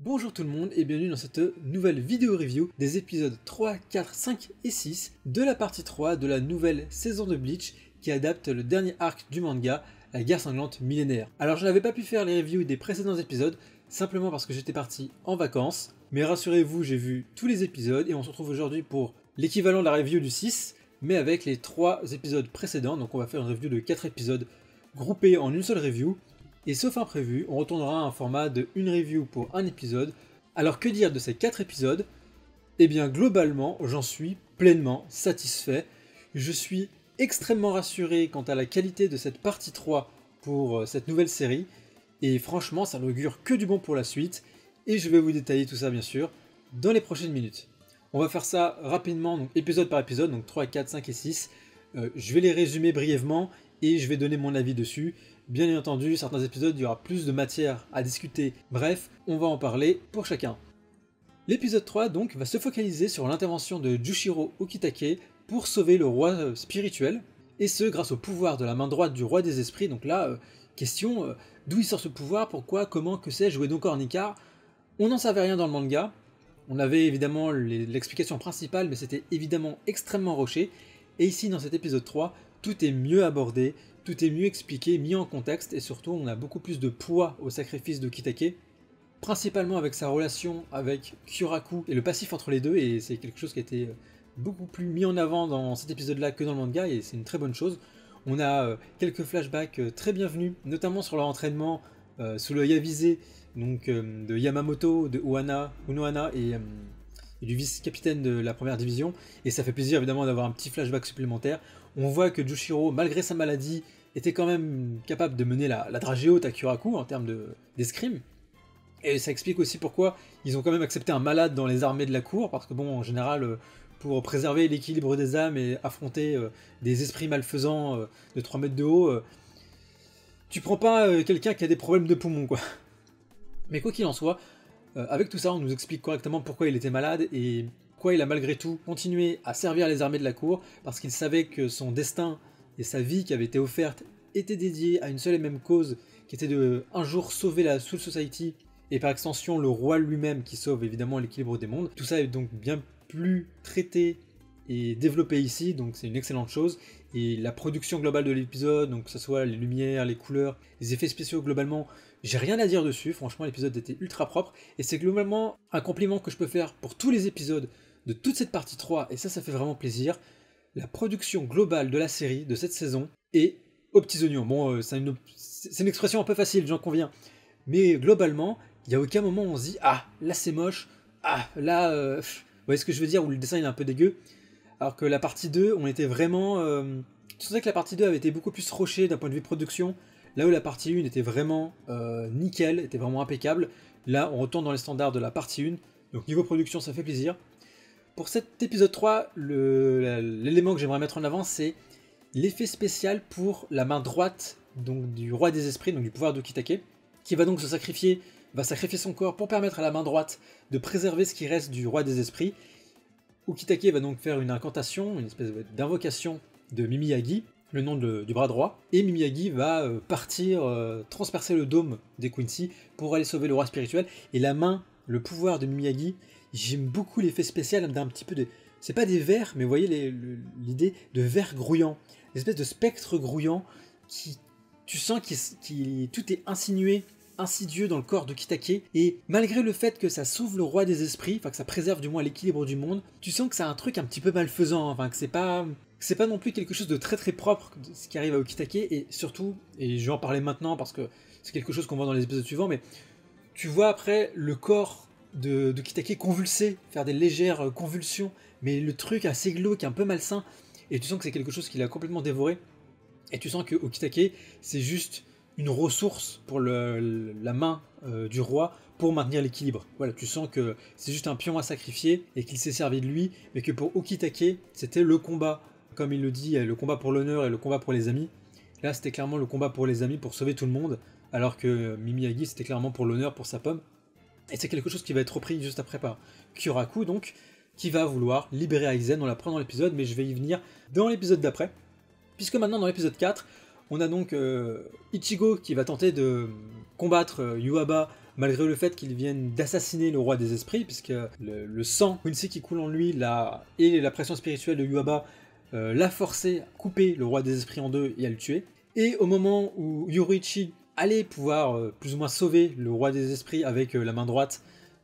Bonjour tout le monde et bienvenue dans cette nouvelle vidéo review des épisodes 3, 4, 5 et 6 de la partie 3 de la nouvelle saison de Bleach qui adapte le dernier arc du manga, la guerre sanglante millénaire. Alors je n'avais pas pu faire les reviews des précédents épisodes simplement parce que j'étais parti en vacances, mais rassurez-vous, j'ai vu tous les épisodes et on se retrouve aujourd'hui pour l'équivalent de la review du 6, mais avec les 3 épisodes précédents. Donc on va faire une review de 4 épisodes groupés en une seule review. Et sauf imprévu, on retournera à un format de une review pour un épisode. Alors que dire de ces 4 épisodes? Eh bien globalement, j'en suis pleinement satisfait. Je suis extrêmement rassuré quant à la qualité de cette partie 3 pour cette nouvelle série. Et franchement, ça n'augure que du bon pour la suite. Et je vais vous détailler tout ça bien sûr dans les prochaines minutes. On va faire ça rapidement, donc épisode par épisode, donc 3, 4, 5 et 6. Je vais les résumer brièvement et je vais donner mon avis dessus. Bien entendu, certains épisodes, il y aura plus de matière à discuter. Bref, on va en parler pour chacun. L'épisode 3, donc, va se focaliser sur l'intervention de Jushiro Okitake pour sauver le roi spirituel, et ce, grâce au pouvoir de la main droite du roi des esprits. Donc là, question, d'où il sort ce pouvoir, pourquoi, comment, que sais-je, où est donc Ornicar? On n'en savait rien dans le manga. On avait évidemment l'explication principale, mais c'était évidemment extrêmement rushé. Et ici, dans cet épisode 3, tout est mieux abordé, tout est mieux expliqué, mis en contexte, et surtout on a beaucoup plus de poids au sacrifice de Kitake, principalement avec sa relation avec Kyuraku et le passif entre les deux, et c'est quelque chose qui a été beaucoup plus mis en avant dans cet épisode-là que dans le manga, et c'est une très bonne chose. On a quelques flashbacks très bienvenus, notamment sur leur entraînement sous l'œil avisé donc, de Yamamoto, de Unohana et du vice-capitaine de la première division, et ça fait plaisir évidemment d'avoir un petit flashback supplémentaire. On voit que Jushiro, malgré sa maladie, était quand même capable de mener la dragée haute à Kyuraku en termes d'escrime. Et ça explique aussi pourquoi ils ont quand même accepté un malade dans les armées de la cour, parce que bon, en général, pour préserver l'équilibre des âmes et affronter des esprits malfaisants de 3 mètres de haut, tu prends pas quelqu'un qui a des problèmes de poumons, quoi. Mais quoi qu'il en soit, avec tout ça, on nous explique correctement pourquoi il était malade et pourquoi il a malgré tout continué à servir les armées de la cour, parce qu'il savait que son destin et sa vie qui avait été offerte étaient dédiés à une seule et même cause, qui était de un jour sauver la Soul Society, et par extension le roi lui-même qui sauve évidemment l'équilibre des mondes. Tout ça est donc bien plus traité et développé ici, donc c'est une excellente chose. Et la production globale de l'épisode, donc que ce soit les lumières, les couleurs, les effets spéciaux globalement, j'ai rien à dire dessus, franchement l'épisode était ultra propre, et c'est globalement un compliment que je peux faire pour tous les épisodes de toute cette partie 3, et ça fait vraiment plaisir. La production globale de la série, de cette saison, est aux petits oignons. Bon, c'est une expression un peu facile, j'en conviens, mais globalement, il n'y a aucun moment où on se dit « Ah, là c'est moche, ah, là, vous voyez ce que je veux dire, où le dessin il est un peu dégueu », alors que la partie 2, on était vraiment... tu sentais que la partie 2 avait été beaucoup plus rushée d'un point de vue production, là où la partie 1 était vraiment nickel, était vraiment impeccable. Là, on retourne dans les standards de la partie 1, donc niveau production, ça fait plaisir. Pour cet épisode 3, l'élément que j'aimerais mettre en avant, c'est l'effet spécial pour la main droite donc, du roi des esprits, donc du pouvoir d'Okitake, qui va donc sacrifier son corps pour permettre à la main droite de préserver ce qui reste du roi des esprits. Okitake va donc faire une incantation, une espèce d'invocation de Mimiyagi, le nom du bras droit, et Mimiyagi va partir transpercer le dôme des Quincy pour aller sauver le roi spirituel, et la main, le pouvoir de Mimiyagi, j'aime beaucoup l'effet spécial d'un petit peu de... C'est pas des vers, mais vous voyez l'idée de vers grouillant, l'espèce de spectre grouillant qui... Tu sens que tout est insidieux dans le corps de Kitake, et malgré le fait que ça sauve le roi des esprits, enfin que ça préserve du moins l'équilibre du monde, tu sens que c'est un truc un petit peu malfaisant, enfin que c'est pas non plus quelque chose de très très propre ce qui arrive à Okitake, et surtout, et je vais en parler maintenant parce que c'est quelque chose qu'on voit dans les épisodes suivants, mais tu vois après le corps de Kitake convulser, faire des légères convulsions, mais le truc assez glauque, un peu malsain, et tu sens que c'est quelque chose qu'il a complètement dévoré, et tu sens que Okitake c'est juste une ressource pour la main du roi pour maintenir l'équilibre. Voilà, tu sens que c'est juste un pion à sacrifier et qu'il s'est servi de lui, mais que pour Okitake c'était le combat, comme il le dit, le combat pour l'honneur et le combat pour les amis. Là c'était clairement le combat pour les amis, pour sauver tout le monde, alors que Mimiyagi c'était clairement pour l'honneur, pour sa pomme. Et c'est quelque chose qui va être repris juste après par Kyuraku, donc, qui va vouloir libérer Aizen. On l'apprend dans l'épisode, mais je vais y venir dans l'épisode d'après. Puisque maintenant, dans l'épisode 4, On a donc Ichigo qui va tenter de combattre Yubaba malgré le fait qu'il vienne d'assassiner le roi des esprits, puisque le sang Quincy qui coule en lui et la pression spirituelle de Yubaba l'a forcé à couper le roi des esprits en deux et à le tuer. Et au moment où Yoruichi allait pouvoir plus ou moins sauver le roi des esprits avec la main droite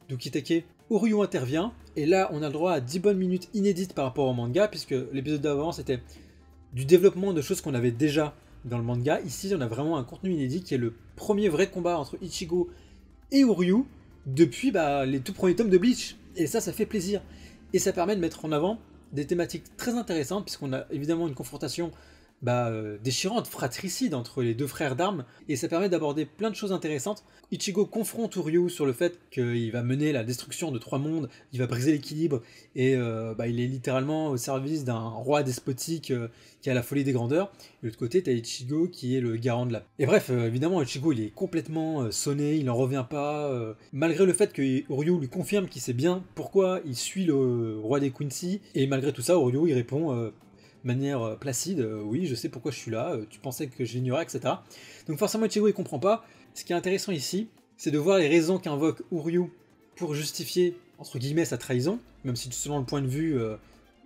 d'Ukitake, Uryu intervient, et là on a le droit à 10 bonnes minutes inédites par rapport au manga, puisque l'épisode d'avant c'était du développement de choses qu'on avait déjà dans le manga. Ici on a vraiment un contenu inédit qui est le premier vrai combat entre Ichigo et Uryu depuis les tout premiers tomes de Bleach, et ça fait plaisir, et ça permet de mettre en avant des thématiques très intéressantes, puisqu'on a évidemment une confrontation déchirante, fratricide entre les deux frères d'armes, et ça permet d'aborder plein de choses intéressantes. Ichigo confronte Uryu sur le fait qu'il va mener la destruction de 3 mondes, il va briser l'équilibre, et il est littéralement au service d'un roi despotique qui a la folie des grandeurs. Et de l'autre côté, t'as Ichigo qui est le garant de la paix. Et bref, évidemment, Ichigo il est complètement sonné, il n'en revient pas, malgré le fait que Uryu lui confirme qu'il sait bien pourquoi il suit le roi des Quincy, et malgré tout ça, Uryu il répond manière placide, oui je sais pourquoi je suis là, tu pensais que je l'ignorais, etc. Donc forcément Ichigo il comprend pas. Ce qui est intéressant ici, c'est de voir les raisons qu'invoque Uryu pour justifier, entre guillemets, sa trahison, même si selon le point de vue,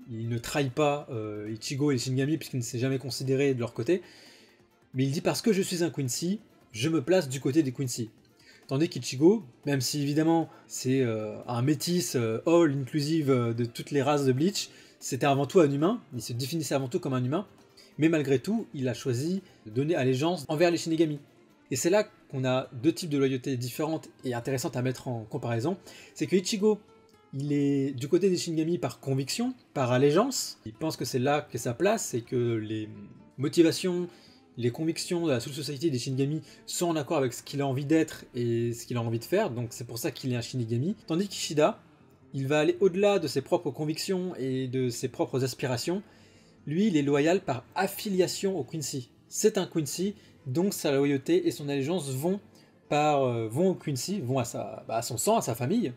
il ne trahit pas Ichigo et les Shinigami puisqu'il ne s'est jamais considéré de leur côté, mais il dit parce que je suis un Quincy, je me place du côté des Quincy. Tandis qu'Ichigo, même si évidemment c'est un métis all inclusive de toutes les races de Bleach, c'était avant tout un humain, il se définissait avant tout comme un humain, mais malgré tout, il a choisi de donner allégeance envers les Shinigami. Et c'est là qu'on a deux types de loyauté différentes et intéressantes à mettre en comparaison. C'est que Ichigo, il est du côté des Shinigami par conviction, par allégeance. Il pense que c'est là qu'est sa place et que les motivations, les convictions de la Soul Society des Shinigami sont en accord avec ce qu'il a envie d'être et ce qu'il a envie de faire, donc c'est pour ça qu'il est un Shinigami. Tandis qu'Ishida, il va aller au-delà de ses propres convictions et de ses propres aspirations. Lui, il est loyal par affiliation au Quincy. C'est un Quincy, donc sa loyauté et son allégeance vont au Quincy, vont à son sang, à sa famille.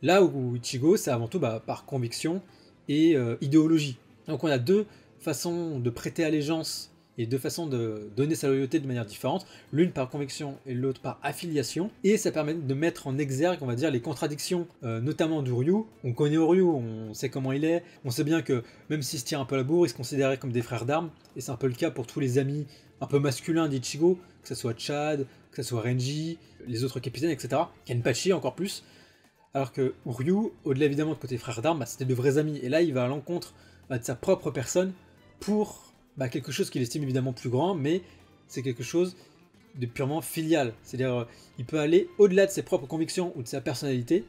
Là où Ichigo, c'est avant tout par conviction et idéologie. Donc on a deux façons de prêter allégeance et deux façons de donner sa loyauté de manière différente, l'une par conviction et l'autre par affiliation, et ça permet de mettre en exergue, on va dire, les contradictions, notamment d'Uryu. On connaît Uryu, on sait comment il est, on sait bien que même s'il se tire un peu à la bourre, il se considérait comme des frères d'armes, et c'est un peu le cas pour tous les amis un peu masculins d'Ichigo, que ce soit Chad, que ce soit Renji, les autres capitaines, etc. Kenpachi encore plus. Alors que Uryu, au-delà évidemment de côté frères d'armes, c'était de vrais amis, et là il va à l'encontre de sa propre personne pour quelque chose qu'il estime évidemment plus grand, mais c'est quelque chose de purement filial. C'est-à-dire, il peut aller au-delà de ses propres convictions ou de sa personnalité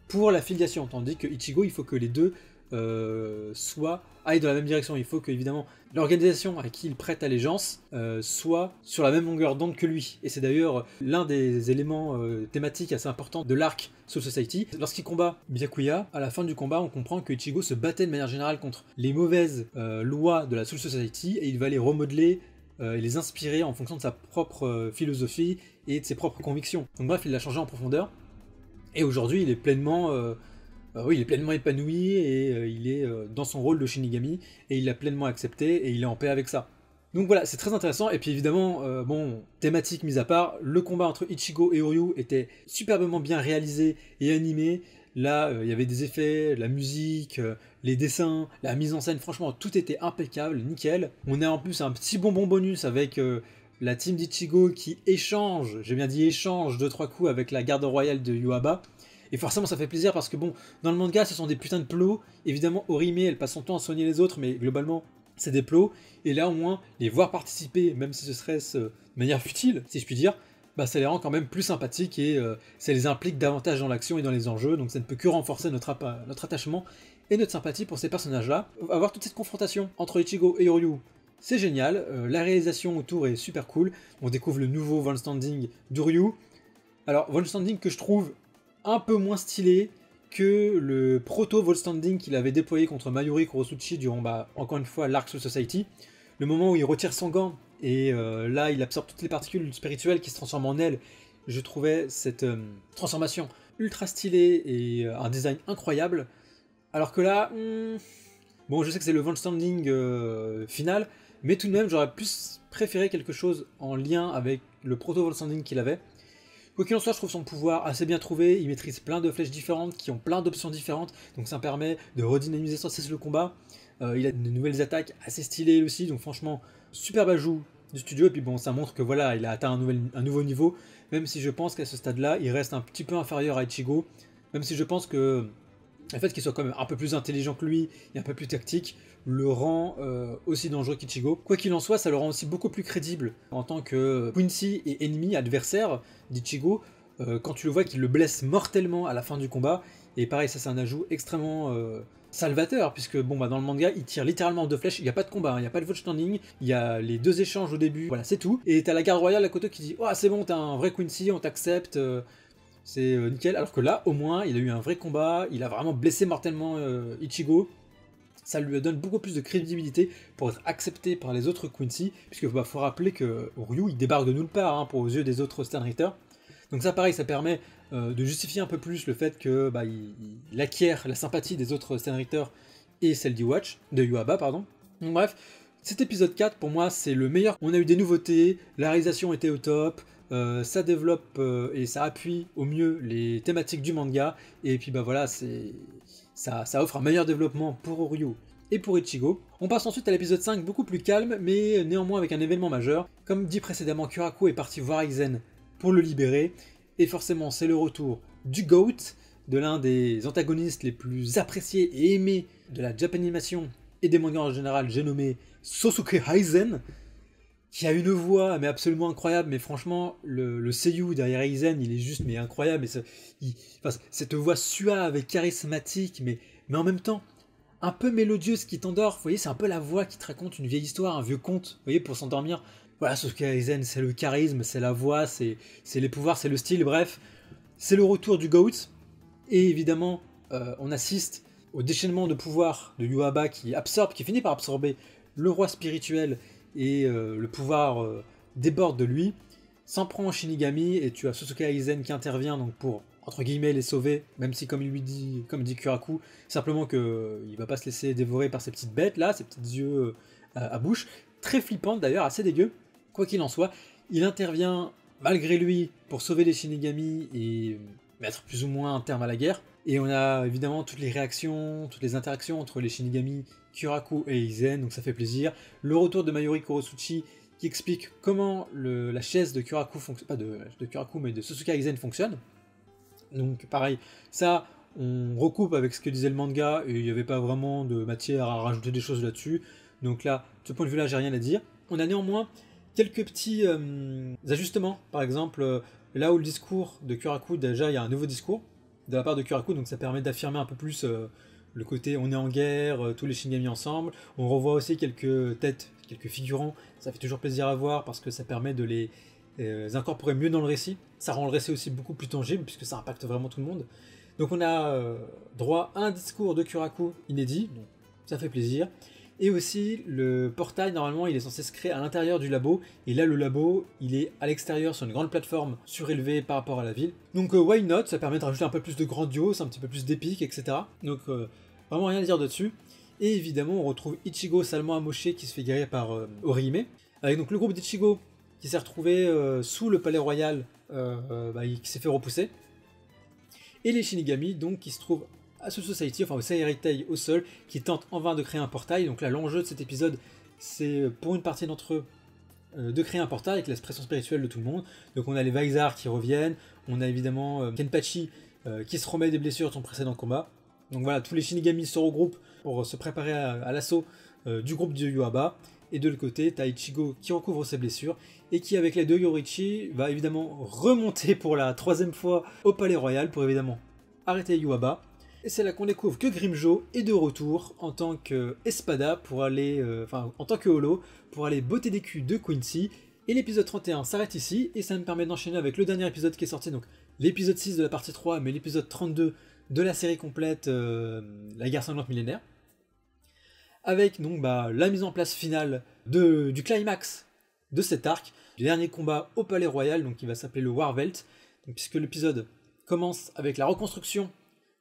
pour la filiation, tandis que Ichigo, il faut que les deux aillent dans la même direction. Il faut que, évidemment, l'organisation à qui il prête allégeance soit sur la même longueur d'onde que lui. Et c'est d'ailleurs l'un des éléments thématiques assez importants de l'arc Soul Society. Lorsqu'il combat Byakuya, à la fin du combat, on comprend que Ichigo se battait de manière générale contre les mauvaises lois de la Soul Society, et il va les remodeler et les inspirer en fonction de sa propre philosophie et de ses propres convictions. Donc bref, il l'a changé en profondeur, et aujourd'hui il est pleinement épanoui, et il est dans son rôle de Shinigami, et il l'a pleinement accepté, et il est en paix avec ça. Donc voilà, c'est très intéressant, et puis évidemment, thématique mise à part, le combat entre Ichigo et Uryu était superbement bien réalisé et animé. Là, il y avait des effets, la musique, les dessins, la mise en scène, franchement, tout était impeccable, nickel. On a en plus un petit bonbon bonus avec la team d'Ichigo qui échange, j'ai bien dit échange, 2-3 coups avec la garde royale de Yubaba. Et forcément ça fait plaisir parce que bon, dans le manga ce sont des putains de plots. Évidemment Orihime elle passe son temps à soigner les autres, mais globalement c'est des plots. Et là au moins, les voir participer, même si ce serait de manière futile, si je puis dire, ça les rend quand même plus sympathiques, et ça les implique davantage dans l'action et dans les enjeux. Donc ça ne peut que renforcer notre attachement et notre sympathie pour ces personnages-là. Avoir toute cette confrontation entre Ichigo et Uryu, c'est génial. La réalisation autour est super cool. On découvre le nouveau Von Standing d'Uryu. Alors Von Standing que je trouve un peu moins stylé que le proto-Volstanding qu'il avait déployé contre Mayuri Kurosuchi durant, encore une fois, l'Arc Soul Society. Le moment où il retire son gant, et là, il absorbe toutes les particules spirituelles qui se transforment en ailes. Je trouvais cette transformation ultra stylée et un design incroyable. Alors que là, bon, je sais que c'est le Volstanding final, mais tout de même, j'aurais plus préféré quelque chose en lien avec le proto-Volsanding qu'il avait. Quoi qu'il en soit, je trouve son pouvoir assez bien trouvé, il maîtrise plein de flèches différentes qui ont plein d'options différentes, donc ça permet de redynamiser sans cesse le combat. Il a de nouvelles attaques assez stylées aussi, donc franchement, superbe ajout du studio, et puis bon, ça montre que voilà, il a atteint un nouveau niveau, même si je pense qu'à ce stade-là, il reste un petit peu inférieur à Ichigo, même si je pense que le fait qu'il soit quand même un peu plus intelligent que lui et un peu plus tactique le rend aussi dangereux qu'Ichigo. Quoi qu'il en soit, ça le rend aussi beaucoup plus crédible en tant que Quincy et ennemi, adversaire d'Ichigo, quand tu le vois qu'il le blesse mortellement à la fin du combat. Et pareil, ça c'est un ajout extrêmement salvateur, puisque bon, bah, dans le manga, il tire littéralement 2 flèches, il n'y a pas de combat, il n'y a pas de vote standing, il y a les 2 échanges au début, voilà, c'est tout. Et t'as la garde royale à côté qui dit « Oh, c'est bon, t'es un vrai Quincy, on t'accepte c'est nickel », alors que là, au moins, il a eu un vrai combat, il a vraiment blessé mortellement Ichigo. Ça lui donne beaucoup plus de crédibilité pour être accepté par les autres Quincy, puisque faut rappeler que Ryu, il débarque de nulle part pour aux yeux des autres Sternritter. Donc ça, pareil, ça permet de justifier un peu plus le fait que il acquiert la sympathie des autres Sternritter et celle de Yuaba, pardon. Donc bref, cet épisode 4, pour moi, c'est le meilleur. On a eu des nouveautés, la réalisation était au top, ça développe et ça appuie au mieux les thématiques du manga, et puis voilà, ça offre un meilleur développement pour Ryu et pour Ichigo. On passe ensuite à l'épisode 5, beaucoup plus calme, mais néanmoins avec un événement majeur. Comme dit précédemment, Kuraku est parti voir Aizen pour le libérer, et forcément c'est le retour du GOAT, de l'un des antagonistes les plus appréciés et aimés de la Japanimation et des mangas en général, j'ai nommé Sosuke Aizen, qui a une voix mais absolument incroyable, mais franchement le seiyuu derrière Aizen il est juste mais incroyable, et cette voix suave et charismatique, mais en même temps un peu mélodieuse qui t'endort, vous voyez, c'est un peu la voix qui te raconte une vieille histoire, un vieux conte, vous voyez, pour s'endormir. Voilà, Sosuke Aizen, c'est le charisme, c'est la voix, c'est les pouvoirs, c'est le style, bref, c'est le retour du GOAT, et évidemment on assiste au déchaînement de pouvoir de Yuaba qui finit par absorber le roi spirituel, et le pouvoir déborde de lui, s'en prend en Shinigami, et tu as Sosuke Aizen qui intervient donc pour, entre guillemets, les sauver, même si comme dit Kuraku, simplement qu'il va pas se laisser dévorer par ces petites bêtes là, ces petits yeux à bouche, très flippantes d'ailleurs, assez dégueu. Quoi qu'il en soit, il intervient malgré lui pour sauver les Shinigami et mettre plus ou moins un terme à la guerre. Et on a évidemment toutes les réactions, toutes les interactions entre les Shinigami, Kuraku et Aizen, donc ça fait plaisir. Le retour de Mayuri Kurosuchi qui explique comment la chaise de Kuraku fonctionne, pas de Kuraku mais de Sosuke Aizen fonctionne. Donc pareil, ça on recoupe avec ce que disait le manga et il n'y avait pas vraiment de matière à rajouter des choses là-dessus. Donc là, de ce point de vue-là, j'ai rien à dire. On a néanmoins quelques petits ajustements. Par exemple, là où le discours de Kuraku, déjà il y a un nouveau discours de la part de Kuraku, donc ça permet d'affirmer un peu plus le côté on est en guerre, tous les Shinigami ensemble. On revoit aussi quelques têtes, quelques figurants, ça fait toujours plaisir à voir parce que ça permet de les incorporer mieux dans le récit. Ça rend le récit aussi beaucoup plus tangible puisque ça impacte vraiment tout le monde. Donc on a droit à un discours de Kuraku inédit, donc ça fait plaisir. Et aussi le portail, normalement il est censé se créer à l'intérieur du labo, et là le labo il est à l'extérieur sur une grande plateforme surélevée par rapport à la ville. Donc why not, ça permet de rajouter un peu plus de grandiose, un petit peu plus d'épique, etc. Donc vraiment rien à dire dessus. Et évidemment on retrouve Ichigo salement amoché qui se fait guérir par Orihime, avec donc le groupe d'Ichigo qui s'est retrouvé sous le palais royal, qui s'est fait repousser. Et les Shinigami donc qui se trouvent à Soul Society, enfin au Seireitei au sol, qui tente en vain de créer un portail. Donc là l'enjeu de cet épisode c'est pour une partie d'entre eux de créer un portail avec l'expression spirituelle de tout le monde. Donc on a les Vaisar qui reviennent, on a évidemment Kenpachi qui se remet des blessures de son précédent combat. Donc voilà, tous les Shinigami se regroupent pour se préparer à l'assaut du groupe de Yuaba. Et de l'autre côté, t'as Ichigo qui recouvre ses blessures et qui, avec l'aide de Yorichi, va évidemment remonter pour la 3e fois au palais royal pour évidemment arrêter Yuaba. Et c'est là qu'on découvre que Grimmjow est de retour en tant qu'Espada pour aller, en tant que Holo, pour aller botter des culs de Quincy. Et l'épisode 31 s'arrête ici, et ça me permet d'enchaîner avec le dernier épisode qui est sorti, donc l'épisode 6 de la partie 3, mais l'épisode 32 de la série complète, La guerre sanglante millénaire. Avec donc la mise en place finale du climax de cet arc, du dernier combat au palais royal, donc qui va s'appeler le Warvelt, donc, puisque l'épisode commence avec la reconstruction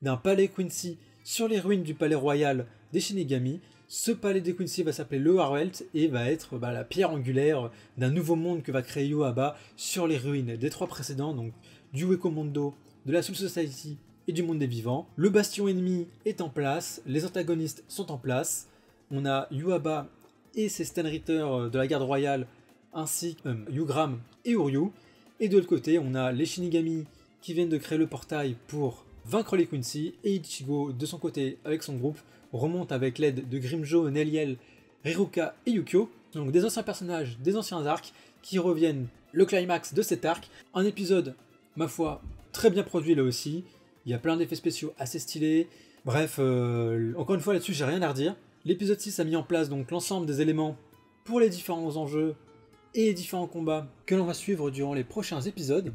d'un palais Quincy sur les ruines du palais royal des Shinigami, Ce palais des Quincy va s'appeler le Harvelt et va être la pierre angulaire d'un nouveau monde que va créer Yūaba sur les ruines des 3 précédents, donc du Wekkomondo, de la Soul Society et du monde des vivants. Le bastion ennemi est en place, les antagonistes sont en place. On a Yūaba et ses Stenritter de la garde royale, ainsi que Yugram et Uryu. Et de l'autre côté, on a les Shinigami qui viennent de créer le portail pour vaincre les Quincy, et Ichigo, de son côté, avec son groupe, remonte avec l'aide de Grimmjow, Neliel, Riruka et Yukio. Donc des anciens personnages, des anciens arcs, qui reviennent le climax de cet arc. Un épisode, ma foi, très bien produit là aussi. Il y a plein d'effets spéciaux assez stylés. Bref, encore une fois là-dessus, j'ai rien à redire. L'épisode 6 a mis en place donc l'ensemble des éléments pour les différents enjeux et les différents combats que l'on va suivre durant les prochains épisodes.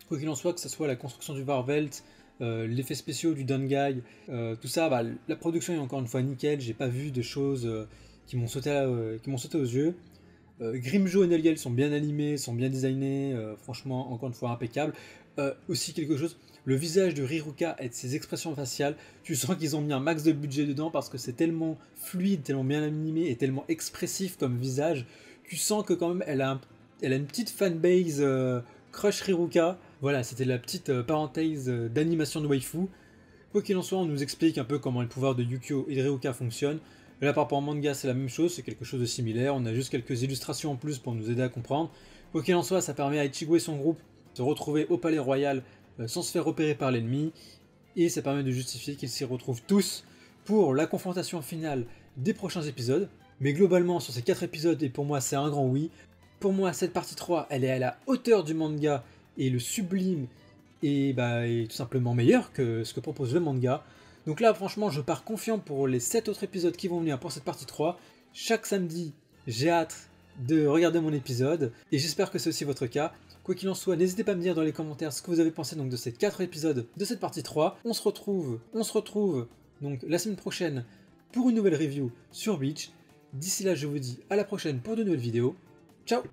Quoi qu'il en soit, que ce soit la construction du Varvelt, l'effet spéciaux du Dangai, tout ça, la production est encore une fois nickel, j'ai pas vu de choses qui m'ont sauté aux yeux. Grimmjow et Neliel sont bien animés, sont bien designés, franchement, encore une fois, impeccable. Aussi quelque chose, le visage de Riruka et de ses expressions faciales, tu sens qu'ils ont mis un max de budget dedans parce que c'est tellement fluide, tellement bien animé et tellement expressif comme visage, tu sens que quand même elle a une petite fanbase crush Riruka. Voilà, c'était la petite parenthèse d'animation de waifu. Quoi qu'il en soit, on nous explique un peu comment les pouvoirs de Yukio et de Riruka fonctionnent. Là, par rapport au manga, c'est la même chose, c'est quelque chose de similaire. On a juste quelques illustrations en plus pour nous aider à comprendre. Quoi qu'il en soit, ça permet à Ichigo et son groupe de se retrouver au palais royal sans se faire repérer par l'ennemi. Et ça permet de justifier qu'ils s'y retrouvent tous pour la confrontation finale des prochains épisodes. Mais globalement, sur ces 4 épisodes, et pour moi, c'est un grand oui. Pour moi, cette partie 3, elle est à la hauteur du manga et le sublime est tout simplement meilleur que ce que propose le manga. Donc là, franchement, je pars confiant pour les 7 autres épisodes qui vont venir pour cette partie 3. Chaque samedi, j'ai hâte de regarder mon épisode, et j'espère que c'est aussi votre cas. Quoi qu'il en soit, n'hésitez pas à me dire dans les commentaires ce que vous avez pensé donc de ces 4 épisodes de cette partie 3. On se retrouve donc la semaine prochaine pour une nouvelle review sur Bleach. D'ici là, je vous dis à la prochaine pour de nouvelles vidéos. Ciao!